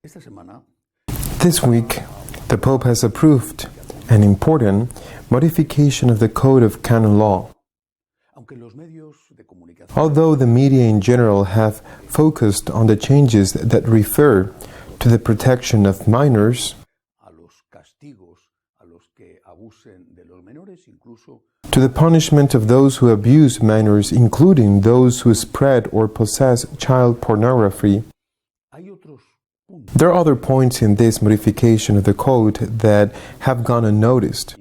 This week, the Pope has approved an important modification of the Code of Canon Law. Although the media in general have focused on the changes that refer to the protection of minors, to the punishment of those who abuse minors, including those who spread or possess child pornography, there are other points in this modification of the code that have gone unnoticed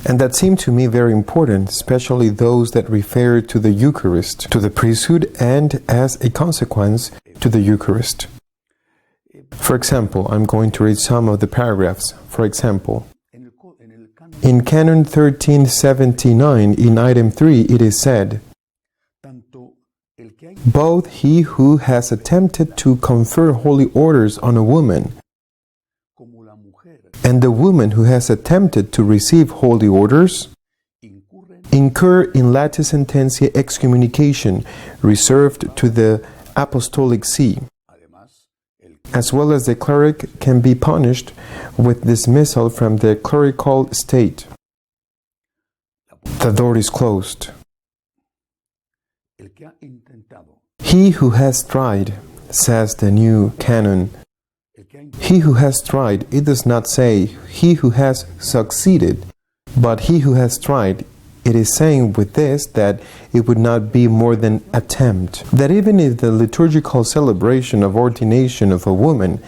and that seem to me very important, especially those that refer to the Eucharist, to the priesthood, and as a consequence, to the Eucharist. For example, I'm going to read some of the paragraphs. For example, in Canon 1379, in item 3, it is said, "Both he who has attempted to confer holy orders on a woman and the woman who has attempted to receive holy orders incur in late sententia excommunication reserved to the Apostolic See, as well as the cleric can be punished with dismissal from the clerical state." The door is closed. He who has tried, says the new canon. He who has tried, it does not say he who has succeeded, but he who has tried. It is saying with this that it would not be more than attempt. That even if the liturgical celebration of ordination of a woman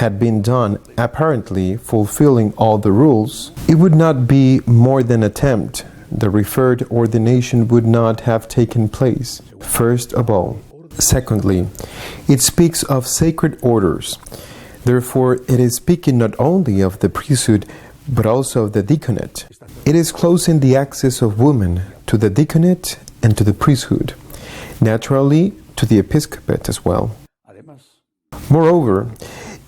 had been done apparently fulfilling all the rules, it would not be more than attempt. The referred ordination would not have taken place, first of all. Secondly, it speaks of sacred orders. Therefore, it is speaking not only of the priesthood, but also of the deaconate. It is closing the access of women to the deaconate and to the priesthood, naturally to the episcopate as well. Moreover,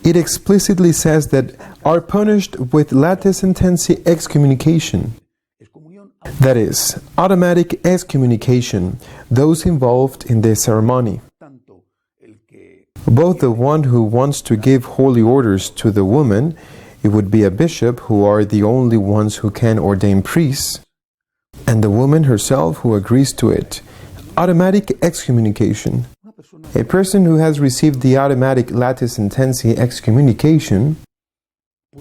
it explicitly says that are punished with late sententia excommunication. That is, automatic excommunication, those involved in the ceremony. Both the one who wants to give holy orders to the woman, it would be a bishop, who are the only ones who can ordain priests, and the woman herself who agrees to it. Automatic excommunication. A person who has received the automatic late sententia excommunication,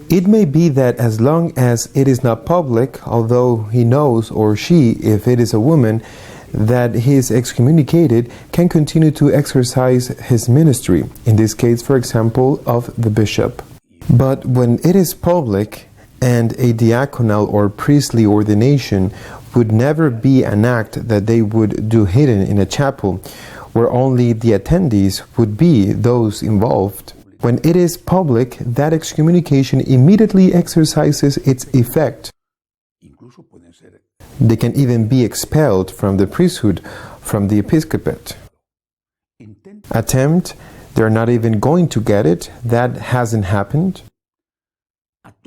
it may be that as long as it is not public, although he knows, or she, if it is a woman, that he is excommunicated, can continue to exercise his ministry, in this case, for example, of the bishop. But when it is public, and a diaconal or priestly ordination would never be an act that they would do hidden in a chapel, where only the attendees would be those involved. When it is public, that excommunication immediately exercises its effect. They can even be expelled from the priesthood, from the episcopate. Attempt, they're not even going to get it. That hasn't happened.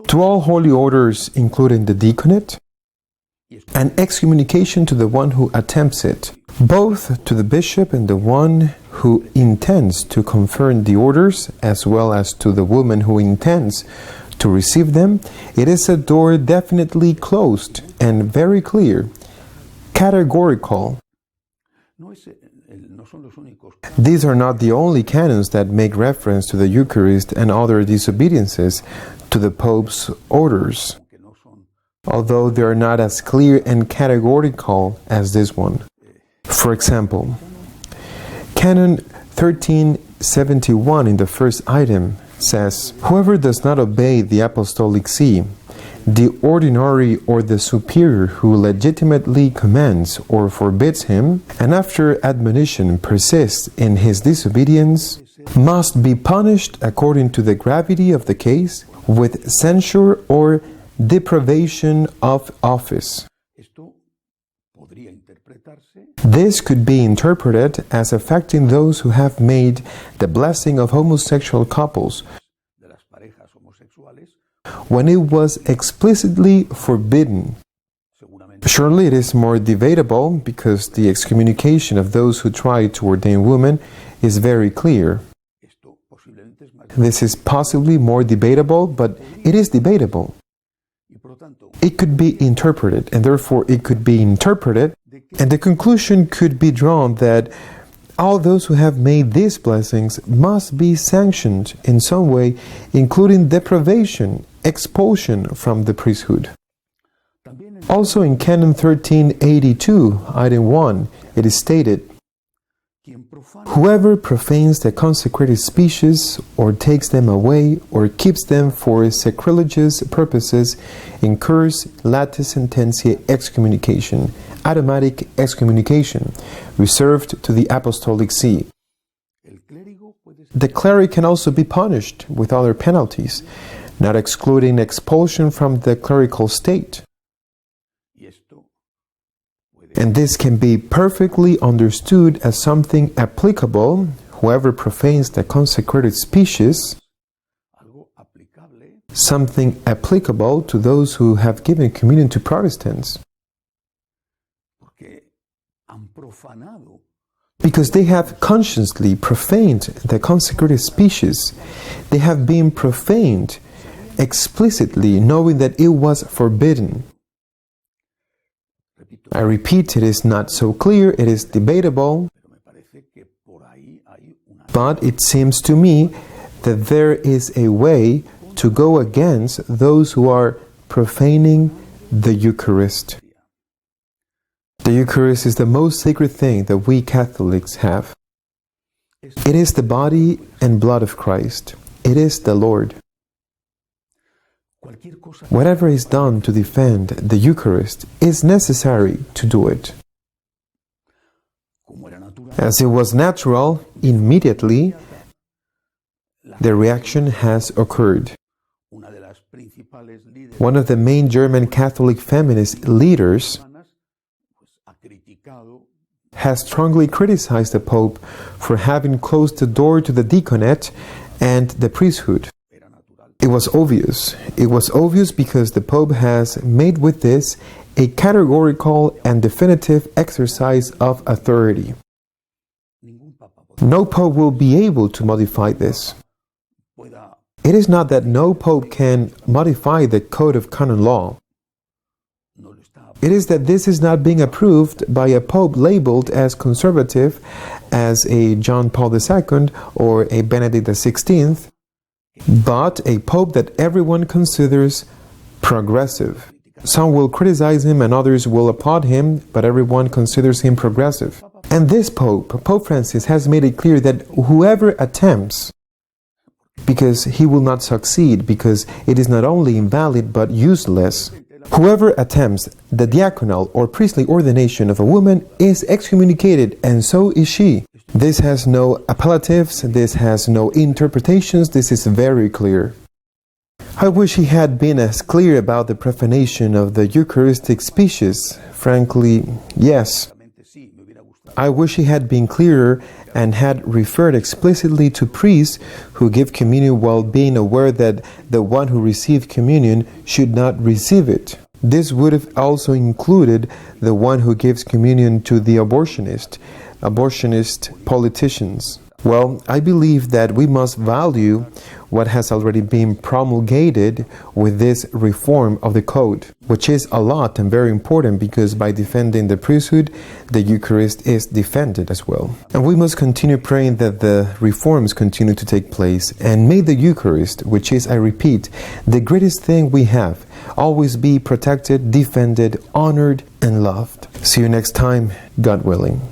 To all holy orders, including the deaconate, and excommunication to the one who attempts it, both to the bishop and the one who intends to confer the orders, as well as to the woman who intends to receive them. It is a door definitely closed and very clear, categorical. These are not the only canons that make reference to the Eucharist and other disobediences to the Pope's orders, although they are not as clear and categorical as this one. For example, Canon 1371 in the first item says, "Whoever does not obey the Apostolic See, the ordinary or the superior who legitimately commands or forbids him, and after admonition persists in his disobedience, must be punished according to the gravity of the case with censure or deprivation of office." This could be interpreted as affecting those who have made the blessing of homosexual couples when it was explicitly forbidden. Surely it is more debatable because the excommunication of those who try to ordain women is very clear. This is possibly more debatable, but it is debatable. It could be interpreted, and therefore it could be interpreted, and the conclusion could be drawn that all those who have made these blessings must be sanctioned in some way, including deprivation, expulsion from the priesthood. Also in Canon 1382, item 1, it is stated, "Whoever profanes the consecrated species, or takes them away, or keeps them for sacrilegious purposes, incurs late sententia excommunication," automatic excommunication, reserved to the Apostolic See. The cleric can also be punished with other penalties, not excluding expulsion from the clerical state. And this can be perfectly understood as something applicable, whoever profanes the consecrated species, something applicable to those who have given communion to Protestants. Because they have consciously profaned the consecrated species. They have been profaned explicitly, knowing that it was forbidden. I repeat, it is not so clear, it is debatable, but it seems to me that there is a way to go against those who are profaning the Eucharist. The Eucharist is the most sacred thing that we Catholics have. It is the body and blood of Christ. It is the Lord. Whatever is done to defend the Eucharist is necessary to do it. As it was natural, immediately the reaction has occurred. One of the main German Catholic feminist leaders has strongly criticized the Pope for having closed the door to the deaconate and the priesthood. It was obvious. It was obvious because the Pope has made with this a categorical and definitive exercise of authority. No Pope will be able to modify this. It is not that no Pope can modify the Code of Canon Law. It is that this is not being approved by a Pope labeled as conservative, as a John Paul II or a Benedict XVI, but a Pope that everyone considers progressive. Some will criticize him and others will applaud him, but everyone considers him progressive. And this Pope, Pope Francis, has made it clear that whoever attempts, because he will not succeed, because it is not only invalid but useless, whoever attempts the diaconal or priestly ordination of a woman is excommunicated, and so is she. This has no appellatives, this has no interpretations, this is very clear. I wish he had been as clear about the profanation of the Eucharistic species. Frankly, yes. I wish he had been clearer and had referred explicitly to priests who give communion while being aware that the one who received communion should not receive it. This would have also included the one who gives communion to the abortionist politicians. Well, I believe that we must value what has already been promulgated with this reform of the code, which is a lot and very important because by defending the priesthood, the Eucharist is defended as well. And we must continue praying that the reforms continue to take place, and may the Eucharist, which is, I repeat, the greatest thing we have, always be protected, defended, honored, and loved. See you next time, God willing.